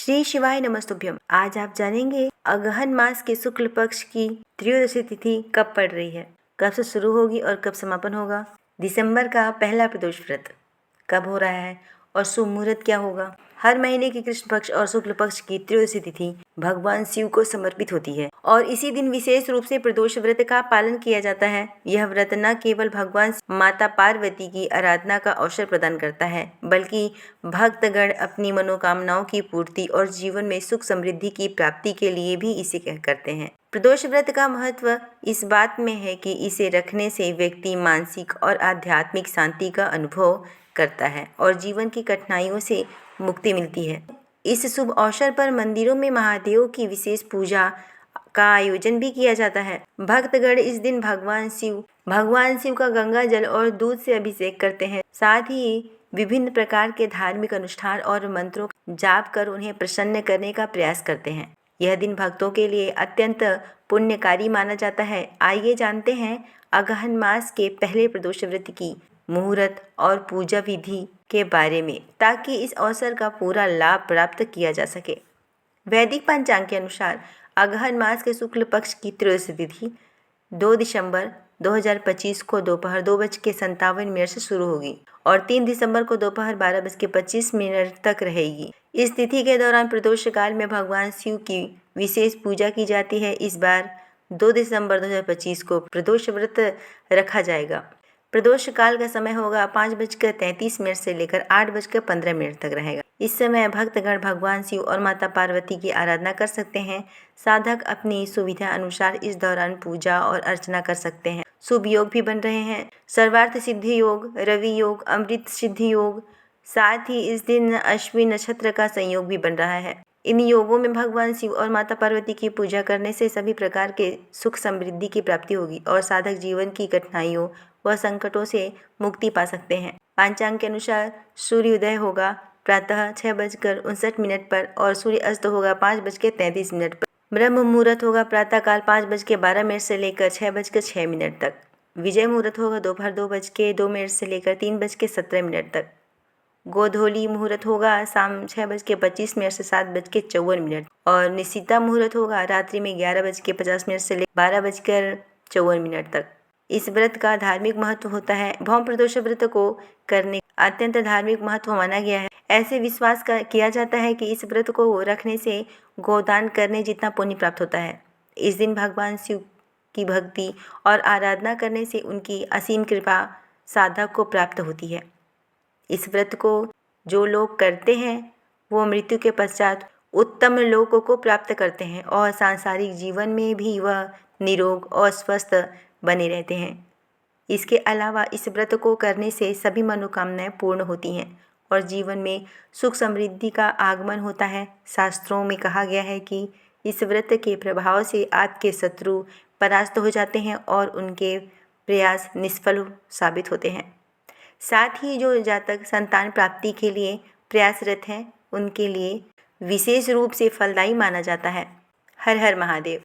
श्री शिवाय नमस्तुभ्यम। आज आप जानेंगे अगहन मास के शुक्ल पक्ष की त्रयोदशी तिथि कब पड़ रही है, कब से शुरू होगी और कब समापन होगा। दिसंबर का पहला प्रदोष व्रत कब हो रहा है और शुभ मुहूर्त क्या होगा। हर महीने की कृष्ण पक्ष और शुक्ल पक्ष की त्रयोदशी तिथि भगवान शिव को समर्पित होती है और इसी दिन विशेष रूप से प्रदोष व्रत का पालन किया जाता है। यह व्रत न केवल भगवान माता पार्वती की आराधना का अवसर प्रदान करता है, बल्कि भक्तगण अपनी मनोकामनाओं की पूर्ति और जीवन में सुख समृद्धि की प्राप्ति के लिए भी इसे करते हैं। प्रदोष व्रत का महत्व इस बात में है कि इसे रखने से व्यक्ति मानसिक और आध्यात्मिक शांति का अनुभव करता है और जीवन की कठिनाइयों से मुक्ति मिलती है। इस शुभ अवसर पर मंदिरों में महादेव की विशेष पूजा का आयोजन भी किया जाता है। भक्तगण इस दिन भगवान शिव का गंगा जल और दूध से अभिषेक करते हैं। साथ ही विभिन्न प्रकार के धार्मिक अनुष्ठान और मंत्रों का जाप कर उन्हें प्रसन्न करने का प्रयास करते हैं। यह दिन भक्तों के लिए अत्यंत पुण्यकारी माना जाता है। आइए जानते हैं अगहन मास के पहले प्रदोष व्रत की मुहूर्त और पूजा विधि के बारे में, ताकि इस अवसर का पूरा लाभ प्राप्त किया जा सके। वैदिक पंचांग के अनुसार अगहन मास के शुक्ल पक्ष की त्रयोदशी तिथि 2 दिसंबर 2025 को दोपहर 2:57 से शुरू होगी और 3 दिसंबर को दोपहर 12:25 तक रहेगी। इस तिथि के दौरान प्रदोष काल में भगवान शिव की विशेष पूजा की जाती है। इस बार 2 दिसंबर 2025 को प्रदोष व्रत रखा जाएगा। प्रदोष काल का समय होगा 5:33 से लेकर 8:15 तक रहेगा। इस समय भक्तगण भगवान शिव और माता पार्वती की आराधना कर सकते हैं। साधक अपनी सुविधा अनुसार इस दौरान पूजा और अर्चना कर सकते हैं। शुभ योग भी बन रहे हैं। सर्वार्थ सिद्धि योग, रवि योग, अमृत सिद्धि योग, साथ ही इस दिन अश्विनी नक्षत्र का संयोग भी बन रहा है। इन योगों में भगवान शिव और माता पार्वती की पूजा करने से सभी प्रकार के सुख समृद्धि की प्राप्ति होगी और साधक जीवन की कठिनाइयों व संकटों से मुक्ति पा सकते हैं। पंचांग के अनुसार सूर्योदय होगा प्रातः 6:59 पर और सूर्य अस्त होगा 5:33 पर। ब्रह्म मुहूर्त होगा प्रातःकाल 5:12 से लेकर 6:06 तक। विजय मुहूर्त होगा दोपहर 2:02 से लेकर 3:17 तक। गोधूली मुहूर्त होगा शाम 6:25 से 7:54 और निशिता मुहूर्त होगा रात्रि में 11:50 से लेकर 12:54 तक। इस व्रत का धार्मिक महत्व होता है। भौम प्रदोष व्रत को करने अत्यंत धार्मिक महत्व माना गया है। ऐसे विश्वास किया जाता है कि इस व्रत को रखने से गोदान करने जितना पुण्य प्राप्त होता है। इस दिन भगवान शिव की भक्ति और आराधना करने से उनकी असीम कृपा साधक को प्राप्त होती है। इस व्रत को जो लोग करते हैं वो मृत्यु के पश्चात उत्तम लोकों को प्राप्त करते हैं और सांसारिक जीवन में भी वह निरोग और स्वस्थ बने रहते हैं। इसके अलावा इस व्रत को करने से सभी मनोकामनाएं पूर्ण होती हैं और जीवन में सुख समृद्धि का आगमन होता है। शास्त्रों में कहा गया है कि इस व्रत के प्रभाव से आपके शत्रु परास्त हो जाते हैं और उनके प्रयास निष्फल साबित होते हैं। साथ ही जो जातक संतान प्राप्ति के लिए प्रयासरत हैं उनके लिए विशेष रूप से फलदायी माना जाता है। हर हर महादेव।